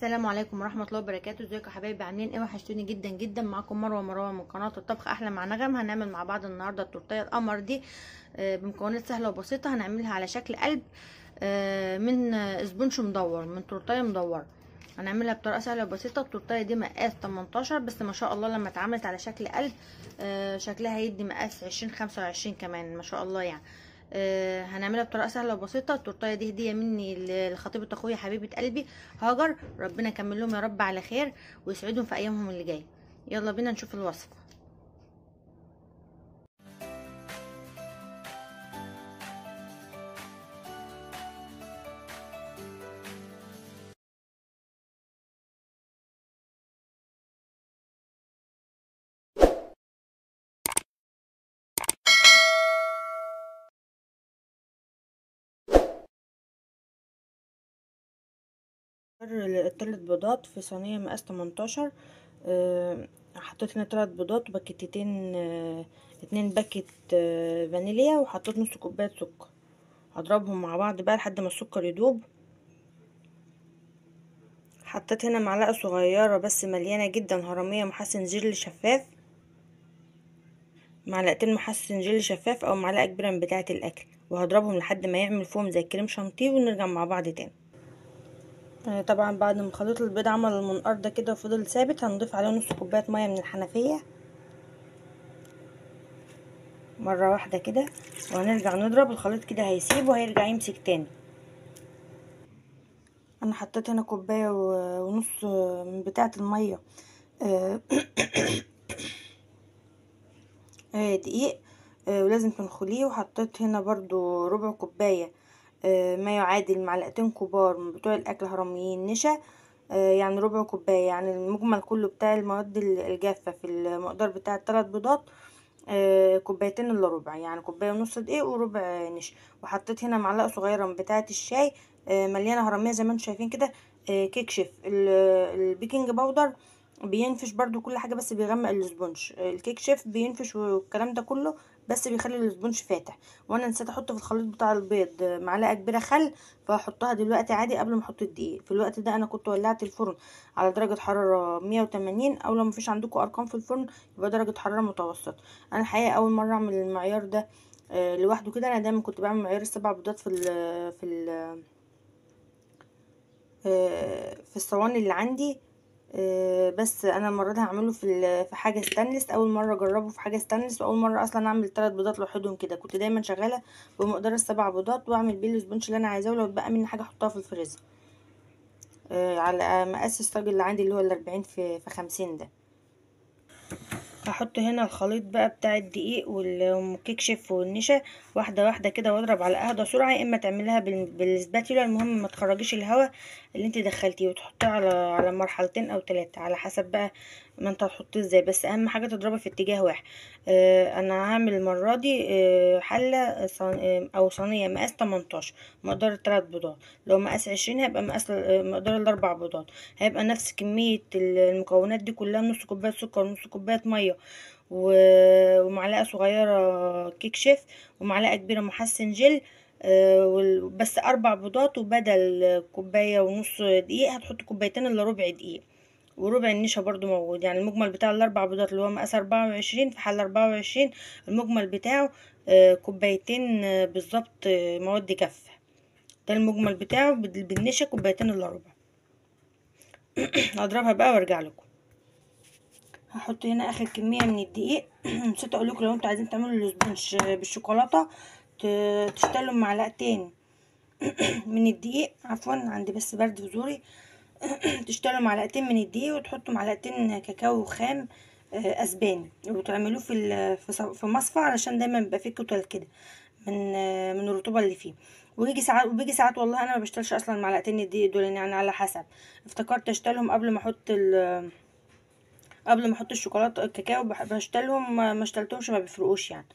السلام عليكم ورحمه الله وبركاته. ازيكم يا حبايبي؟ عاملين ايه؟ وحشتوني جدا جدا. معاكم مروه من قناه الطبخ احلى مع نغم. هنعمل مع بعض النهارده التورتيه القمر دي بمكونات سهله وبسيطه. هنعملها على شكل قلب من اسبونج مدور، من تورتيه مدوره. هنعملها بطريقه سهله وبسيطه. التورتيه دي مقاس 18، بس ما شاء الله لما اتعملت على شكل قلب شكلها هيدي مقاس 20 25 كمان ما شاء الله يعني. هنعملها بطريقه سهله وبسيطه. التورتيه دي هديه مني لخطيبه اخويا حبيبه قلبي هاجر، ربنا يكمل لهم يا رب على خير ويسعدهم في ايامهم اللي جايه. يلا بينا نشوف الوصفه. الثلاث بيضات في صينيه مقاس 18. حطيت هنا 3 بيضات وباكيتين 2 باكيت فانيليا، وحطيت نص كوبايه سكر. هضربهم مع بعض بقى لحد ما السكر يدوب. حطيت هنا معلقه صغيره بس مليانه جدا هرميه محسن جل شفاف، معلقتين محسن جل شفاف او معلقه كبيره من بتاعه الاكل، وهضربهم لحد ما يعمل فوم زي الكريم شانتيه ونرجع مع بعض تاني. طبعا بعد ما خليط البيض عمل المنقار ده كده وفضل ثابت، هنضيف عليه نص كوبايه ميه من الحنفيه مره واحده كده، وهنرجع نضرب الخليط كده هيسيب وهيرجع يمسك تاني. انا حطيت هنا كوبايه ونص من بتاعه الميه دقيق ولازم تنخليه. وحطيت هنا برضو ربع كوبايه ما يعادل معلقتين كبار من بتوع الاكل هرميين نشا، يعني ربع كوبايه، يعني المجمل كله بتاع المواد الجافه في المقدار بتاع الثلاث بيضات كوبايتين الا ربع، يعني كوبايه ونص دقيق وربع نشا. وحطيت هنا معلقه صغيره من بتاعه الشاي مليانه هرميه زي ما انتم شايفين كده. كيك شيف البيكنج باودر بينفش برضو كل حاجه، بس بيغمق الاسبونج. الكيك شيف بينفش والكلام ده كله، بس بيخلي الاسبونج فاتح. وانا نسيت احط في الخليط بتاع البيض معلقه كبيره خل، فهحطها دلوقتي عادي قبل ما احط الدقيق. في الوقت ده انا كنت ولعت الفرن على درجه حراره 180، او لو مفيش عندكم ارقام في الفرن يبقى درجه حراره متوسطه. انا الحقيقه اول مره اعمل المعيار ده لوحده كده. انا دايما كنت بعمل معيار السبع بيضات في الصواني اللي عندي، بس انا المره دي هعمله في حاجه ستانلس. اول مره اجربه في حاجه ستانلس، واول مره اصلا اعمل 3 بيضات لوحدهم كده. كنت دايما شغاله بمقدار السبع بيضات واعمل بيه السبونج اللي انا عايزاه، ولو اتبقى مني حاجه احطها في الفريزر على مقاس الصاج اللي عندي اللي هو 40 في 50 ده. هحط هنا الخليط بقى بتاع الدقيق والكيك شيف والنشا واحده واحده كده، واضرب على اهدى سرعه. يا اما تعملها بالسباتيولا، المهم ما تخرجيش الهواء اللي انت دخلتيه، وتحطيه على مرحلتين او 3 على حسب بقى ما انت هتحطيه ازاي، بس اهم حاجه تضربي في اتجاه واحد. انا هعمل المره دي حله او صينيه مقاس 18 مقدار ال3 بيضات. لو مقاس 20 هيبقى مقاس مقدار ال4 بيضات، هيبقى نفس كميه المكونات دي كلها. نص كوبايه سكر ونص كوبايه ميه ومعلقه صغيره كيك شيف ومعلقه كبيره محسن جل بس 4 بيضات، وبدل كوبايه ونص دقيق هتحط كوبايتين الا ربع دقيق، وربع النشا برضو موجود. يعني المجمل بتاع ال4 بيضات اللي هو مقاس 24 في حل 24، المجمل بتاعه كوبايتين بالظبط مواد كافة. ده المجمل بتاعه بالنشا كوبايتين الا ربع. هضربها بقى وارجع لكم. هحط هنا اخر كميه من الدقيق. نسيت اقول لكم لو انتوا عايزين تعملوا الاسبونج بالشوكولاته تشتغلوا معلقتين من الدقيق، عفوا عندي بس برد في زوري. تشتغلوا معلقتين من الدقيق وتحطوا معلقتين كاكاو خام اسباني، وتعملوه في مصفى علشان دايما بيبقى فيه كتل كده من الرطوبه اللي فيه. وبيجي ساعات والله انا ما بشتلش اصلا معلقتين الدقيق دول، يعني على حسب. افتكرت اشتلهم قبل ما احط الشوكولاته الكاكاو، بشتلهم ما اشتلتهمش ما بيفرقوش يعني.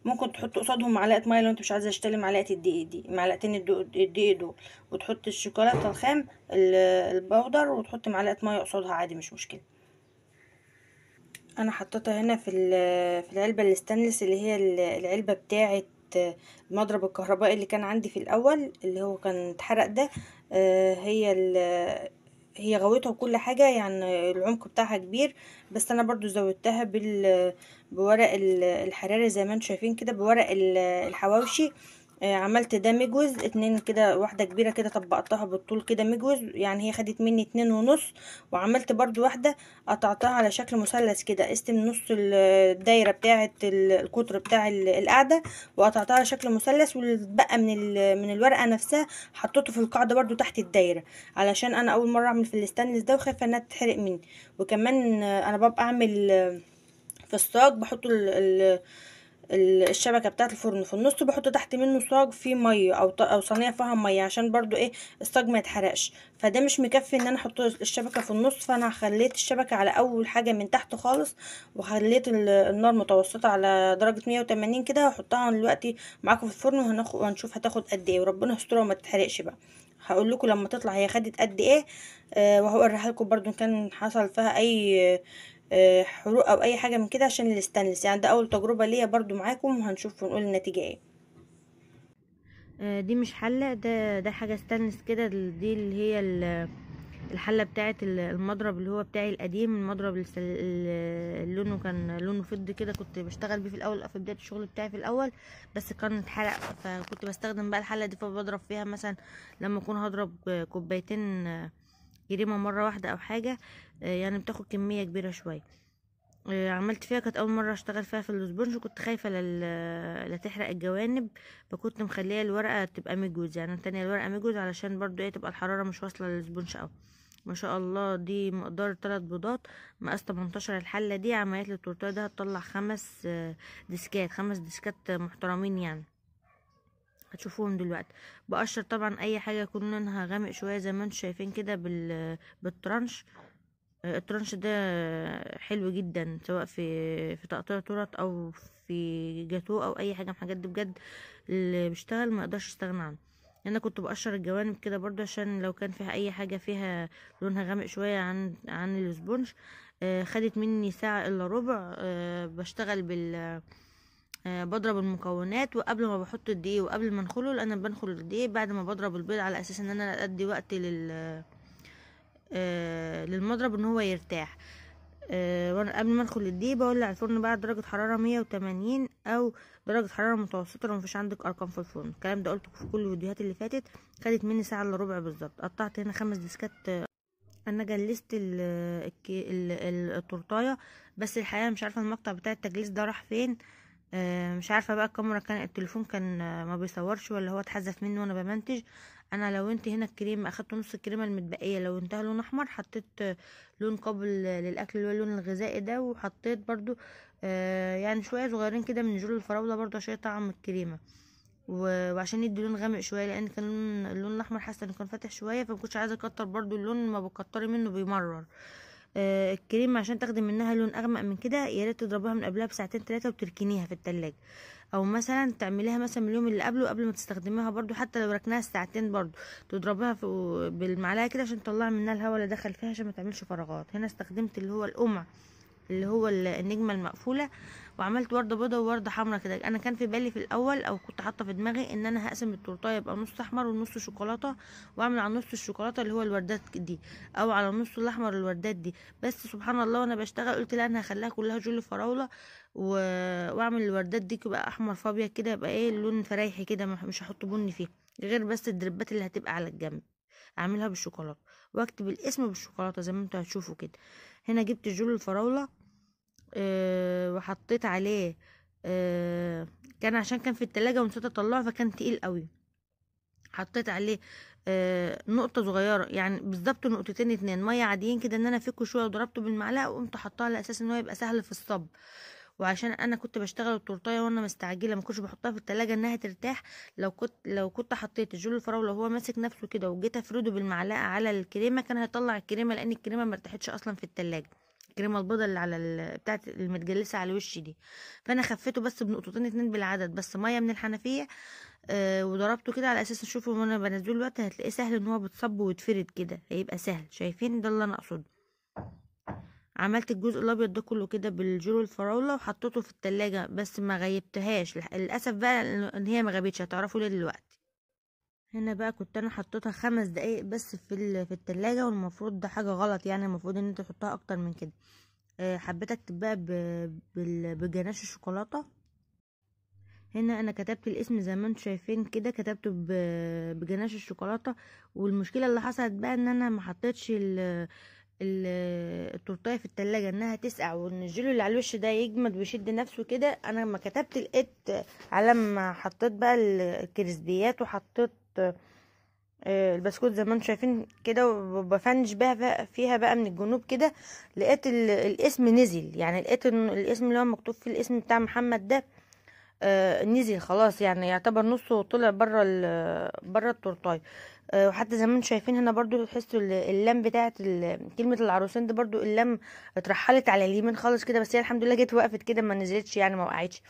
ممكن تحط قصادهم معلقه ميه لو انت مش عايزه تشتري معلقه الدقيق دي، معلقتين الدقيق دول، وتحط الشوكولاته الخام البودر وتحط معلقه ميه قصادها عادي مش مشكله. انا حطيتها هنا في العلبه الستانلس اللي هي العلبه بتاعه المضرب الكهربائي اللي كان عندي في الاول اللي هو كان اتحرق ده. هي هي غويتها وكل حاجة، يعني العمق بتاعها كبير، بس انا برضو زودتها بورق الحراري زي ما انتم شايفين كده، بورق الحواوشي. عملت ده مجوز اتنين كده، واحدة كبيرة كده طبقتها بالطول كده مجوز، يعني هي خدت مني 2.5. وعملت برضو واحدة قطعتها على شكل مثلث كده، قست من نص الدايرة بتاعة القطر بتاع القاعدة، وقطعتها على شكل مثلث، والبقى من الورقة نفسها حطيته في القاعدة برضو تحت الدايرة، علشان انا اول مره اعمل في الستانلس ده وخايفه انها تتحرق مني. وكمان انا ببقى اعمل في الصاج بحط الشبكه بتاعه الفرن في النص، بحط تحت منه صاج فيه ميه او صينيه فيها ميه، عشان برضو ايه الصاج ما يتحرقش. فده مش مكفي ان انا احط الشبكه في النص، فانا خليت الشبكه على اول حاجه من تحت خالص، وخليت النار متوسطه على درجه 180 كده، وهحطها دلوقتي معاكم في الفرن، وهنشوف هتاخد قد ايه، وربنا يسترها وما تتحرقش بقى. هقول لكم لما تطلع هي خدت قد ايه. وهوريها لكم برضو ان كان حصل فيها اي حروق او اي حاجه من كده، عشان الستانلس يعني ده اول تجربه ليا برضو معاكم، وهنشوف ونقول النتيجه ايه. دي مش حله، ده حاجه ستانلس كده، دي اللي هي الحله بتاعه المضرب اللي هو بتاعي القديم، المضرب اللي لونه كان لونه فضي كده، كنت بشتغل بيه في الاول في بدايه الشغل بتاعي في الاول، بس كان اتحرق، فكنت بستخدم بقى الحله دي، فبضرب فيها مثلا لما اكون هضرب كوبايتين كريمه مره واحده او حاجه، يعني بتاخد كميه كبيره شويه. عملت فيها، كانت اول مره اشتغل فيها في الاسبونج، كنت خايفه لا تحرق الجوانب، فكنت مخليه الورقه تبقى مجوز، يعني تانية الورقه مجوز، علشان برضو ايه تبقى الحراره مش واصله للاسبونج قوي. ما شاء الله، دي مقدار 3 بيضات مقاس 18. الحله دي عملت لي التورتيه ده هتطلع 5 ديسكات محترمين يعني، هتشوفوهم دلوقتي. بقشر طبعا اي حاجه يكون لونها غامق شويه زي ما انتم شايفين كده بالترانش. الترانش ده حلو جدا، سواء في تقطيع تورت او في جاتو او اي حاجه من الحاجات دي، بجد اللي بيشتغل ما يقدرش يستغنى عنه. انا كنت بقشر الجوانب كده برضه، عشان لو كان فيها اي حاجه فيها لونها غامق شويه عن الاسبونج. خدت مني ساعه الا ربع. بشتغل بضرب المكونات، وقبل ما بحط الدقيق وقبل ما انخله، لان انا بنخل الدقيق بعد ما بضرب البيض، على اساس ان انا ادي وقت للمضرب ان هو يرتاح. وانا قبل ما ادخل الدقيق بولع الفرن بقى درجة حرارة 180 او درجة حرارة متوسطة، لو مفيش عندك ارقام في الفرن. الكلام ده قلته في كل الفيديوهات اللي فاتت. خدت مني ساعة الا ربع بالظبط. قطعت هنا 5 ديسكات. انا جلست التورتايه، بس الحقيقه مش عارفه المقطع بتاع التجليس ده راح فين. مش عارفه بقى الكاميرا، كان التليفون كان ما بيصورش، ولا هو اتحذف مني وانا بمنتج. انا لونت هنا الكريمه، اخدت نص الكريمه المتبقيه لونتها لون احمر، حطيت لون قابل للاكل اللي هو اللون الغذائي ده، وحطيت برضو يعني شويه صغيرين كده من جول الفراوله برضو عشان طعم الكريمه، وعشان يدي لون غامق شويه، لان كان اللون الاحمر حاسه انه كان فاتح شويه، فمكنتش عايزه اكتر برضو اللون، ما بكتري منه بيمرر. الكريمه عشان تاخدي منها لون اغمق من كده، يا ريت تضربيها من قبلها بساعتين 3 وتركنيها في التلاجة، او مثلا تعمليها مثلا من اليوم اللي قبله قبل ما تستخدميها برضو، حتى لو ركناها ساعتين برضو تضربيها بالمعلقه كده عشان تطلعي منها الهواء اللي دخل فيها، عشان ما تعملش فراغات. هنا استخدمت اللي هو القمع، اللي هو النجمه المقفوله، وعملت ورده بيضه وورده حمراء كده. انا كان في بالي في الاول، او كنت حاطه في دماغي ان انا هقسم التورتايه يبقى نص احمر ونص شوكولاته، واعمل على نص الشوكولاته اللي هو الوردات دي، او على النص الاحمر الوردات دي. بس سبحان الله وانا بشتغل قلت لا، انا هخليها كلها جل فراوله، و... واعمل الوردات دي تبقى احمر فابيض كده، يبقى ايه اللون فريحي كده، مش هحط بني فيه، غير بس الدربات اللي هتبقى على الجنب اعملها بالشوكولاته، واكتب الاسم بالشوكولاته زي ما انتوا هتشوفوا كده. هنا جبت جل الفراوله وحطيت عليه. كان عشان كان في التلاجة ونسيت اطلعه، فكان تقيل قوي. حطيت عليه نقطة صغيرة، يعني بالظبط نقطتين 2 مية عاديين كده، ان انا افكه شوية، وضربته بالمعلقة، وقمت حطاه على اساس ان هو يبقى سهل في الصب. وعشان انا كنت بشتغل التورتايه وانا مستعجله، ما كنتش بحطها في التلاجة انها ترتاح. لو كنت حطيت الجول الفراوله وهو ماسك نفسه كده، وجيت افرده بالمعلقه على الكريمه، كان هيطلع الكريمه، لان الكريمه ما ارتاحتش اصلا في التلاجة، الكريمه البيضه اللي على بتاعت المتجلسه على الوش دي. فانا خفيته بس بنقطتين 2 بالعدد، بس ميه من الحنفيه. وضربته كده على اساس اشوفه وانا بنزله الوقت، هتلاقيه سهل ان هو بتصب ويتفرد كده، هيبقى سهل. شايفين ده اللي انا اقصده. عملت الجزء الابيض ده كله كده بالجرو الفراوله، وحطيته في التلاجة، بس ما غيبتهاش للاسف بقى ان هي ما غابتش، هتعرفوا ليه دلوقتي. هنا بقى كنت انا حطيتها 5 دقايق بس في التلاجة، والمفروض ده حاجة غلط، يعني المفروض ان انت تحطها اكتر من كده. حبيت اكتب بقى بجناش الشوكولاتة. هنا انا كتبت الاسم زي ما انتم شايفين كده، كتبته بجناش الشوكولاتة. والمشكلة اللي حصلت بقى ان انا ما حطيتش التورتايه في التلاجة انها تسقع، وان الجيلو اللي على الوش ده يجمد ويشد نفسه كده. انا لما كتبت لقيت على ما حطيت بقى الكريسبيات وحطيت البسكوت زي ما انتم شايفين كده، وبفنش بقى فيها بقى من الجنوب كده، لقيت الاسم نزل. يعني لقيت ان الاسم اللي هو مكتوب فيه الاسم بتاع محمد ده نزل خلاص، يعني يعتبر نصه طلع بره التورتايه. وحتى زي ما انتم شايفين هنا برضو تحسوا اللام بتاعت كلمه العروسين دي، برضو اللام اترحلت على اليمين خالص كده، بس هي الحمد لله جت وقفت كده، ما نزلتش يعني ما وقعتش.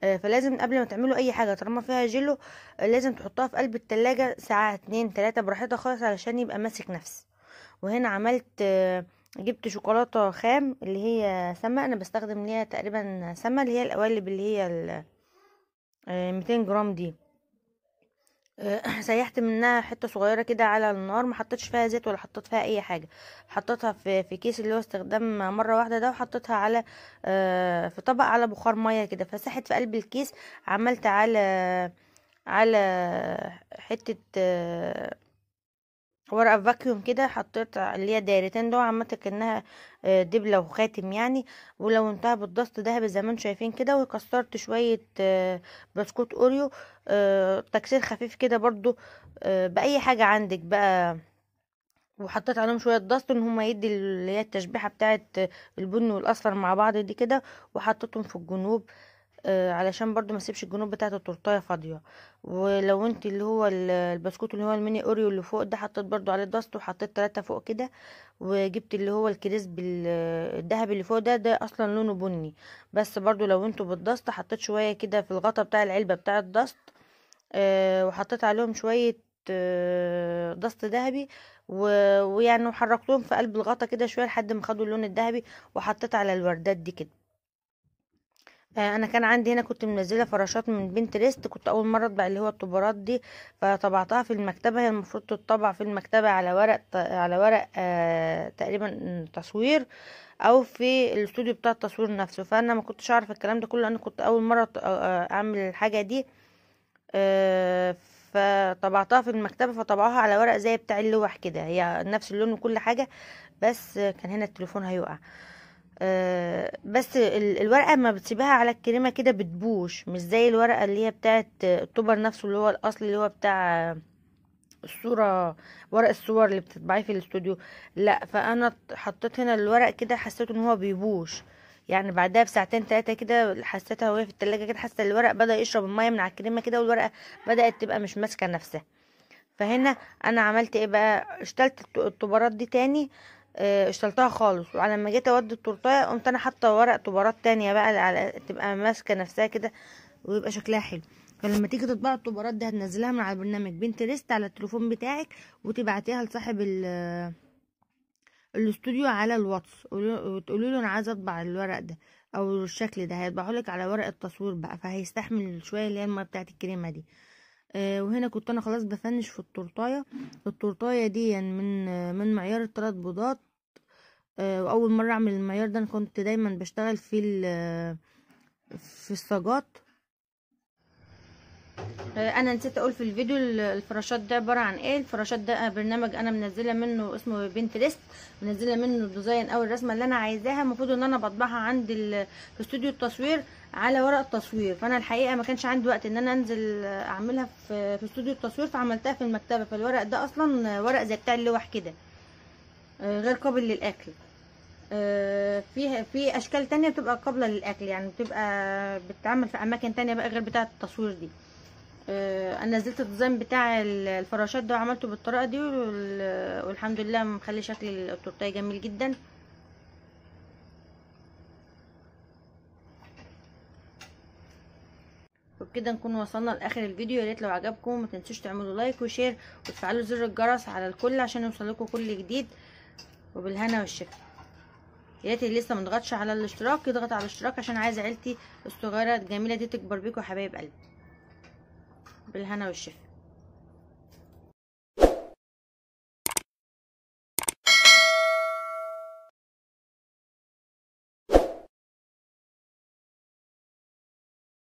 فلازم قبل ما تعملوا اي حاجه طالما فيها جيلو لازم تحطها في قلب التلاجة ساعه 2 3 براحتها خالص علشان يبقى ماسك نفس. وهنا عملت جبت شوكولاته خام اللي هي سما، انا بستخدم اللي هي تقريبا سما، اللي هي القوالب اللي هي 200 جرام دي. سيحت منها حته صغيره كده على النار، ما حطيتش فيها زيت ولا حطيت فيها اي حاجه. حطيتها في كيس اللي هو استخدام مره واحده ده، وحطيتها على في طبق على بخار ميه كده، فسحت في قلب الكيس. عملت على حته ورقه فاكيوم كده، حطيت اللي هي دايرتين دول، عملت كانها دبله وخاتم يعني. ولونتها بالضغط دهبي زي ما انتم شايفين كده، وكسرت شويه بسكوت اوريو تكسير خفيف كده برضو باي حاجه عندك بقى. وحطيت عليهم شويه ضغط ان هما يدي اللي هي التشبيحه بتاعه البني والاصفر مع بعض دي كده، وحطيتهم في الجنوب علشان برضو ما اسيبش الجنوب بتاعه التورتايه فاضيه. ولو انت اللي هو البسكوت اللي هو الميني اوريو اللي فوق ده، حطيت برضو عليه ضغط وحطيت 3 فوق كده. وجبت اللي هو الكريسب الذهبي اللي فوق ده اصلا لونه بني، بس برضو لو انتوا بالضغط حطيت شويه كده في الغطا بتاع العلبه بتاع الضغط. وحطيت عليهم شويه ضغط ذهبي ويعني وحركتهم في قلب الغطا كده شويه لحد ما خدوا اللون الذهبي، وحطيت على الوردات دي كده. انا كان عندي هنا كنت منزله فراشات من بنترست، كنت اول مره اطبع اللي هو الطبارات دي، فطبعتها في المكتبه. هي المفروض تطبع في المكتبه على ورق تقريبا تصوير، او في الاستوديو بتاع التصوير نفسه. فانا ما كنتش اعرف الكلام ده كله، انا كنت اول مره اعمل الحاجه دي. آه، فطبعتها في المكتبه، فطبعوها على ورق زي بتاع اللوح كده، هي نفس اللون وكل حاجه. بس كان هنا التليفون هيقع. بس الورقه ما بتسيبها على الكريمه كده بتبوش، مش زي الورقه اللي هي بتاعه التوبر نفسه اللي هو الاصلي اللي هو بتاع الصوره، ورق الصور اللي بتطبعيه في الاستوديو. لا، فانا حطيت هنا الورق كده، حسيت ان هو بيبوش. يعني بعدها بساعتين 3 كده حسيتها وهي في التلاجة كده، حسيت الورق بدأ يشرب المية من على الكريمة كده، والورقة بدأت تبقى مش ماسكة نفسها. فهنا انا عملت ايه بقى، اشتلت الطبارات دي تاني. اشتلتها خالص، وعلى ما جيت اودي التورتايه قمت انا حاطه ورق طبارات تانية بقى على تبقى ماسكه نفسها كده، ويبقى شكلها حلو. فلما تيجي تطبعي الطبارات دي هتنزلها من على برنامج بنترست على التليفون بتاعك، وتبعتيها لصاحب الاستوديو على الواتس، وتقولي له انا عايزه اطبع الورق ده او الشكل ده، هيطبعهولك على ورق التصوير بقى، فهيستحمل شويه اللي هي الميه بتاعت الكريمه دي. وهنا كنت انا خلاص بفنش في التورتايه دي يعني من معيار ال3 بيضات. واول مره اعمل المعيار ده، انا كنت دايما بشتغل في الصاجات. انا نسيت اقول في الفيديو الفراشات ده عباره عن ايه. الفراشات ده برنامج انا منزله منه اسمه بنترست، منزله منه الديزاين او الرسمه اللي انا عايزاها. المفروض ان انا بطبعها عند في استوديو التصوير على ورق التصوير، فانا الحقيقه ما كانش عندي وقت ان انا انزل اعملها في استوديو التصوير، فعملتها في المكتبه. فالورق ده اصلا ورق زي بتاع اللوح كده، غير قابل للاكل. في اشكال تانية بتبقى قابله للاكل، يعني بتبقى بتتعمل في اماكن تانية بقى غير بتاعه التصوير دي. انا نزلت الديزاين بتاع الفراشات ده وعملته بالطريقه دي، والحمد لله مخلي شكل التورتيه جميل جدا. وبكده نكون وصلنا لاخر الفيديو. يا ريت لو عجبكم ما تنسوش تعملوا لايك وشير وتفعلوا زر الجرس على الكل عشان يوصلكم كل جديد. وبالهنا والشفا. يا ريت اللي لسه مضغطش على الاشتراك يضغط على الاشتراك، عشان عايزه عيلتي الصغيره الجميله دي تكبر بيكم يا حبايب قلبي. بالهنا والشفا.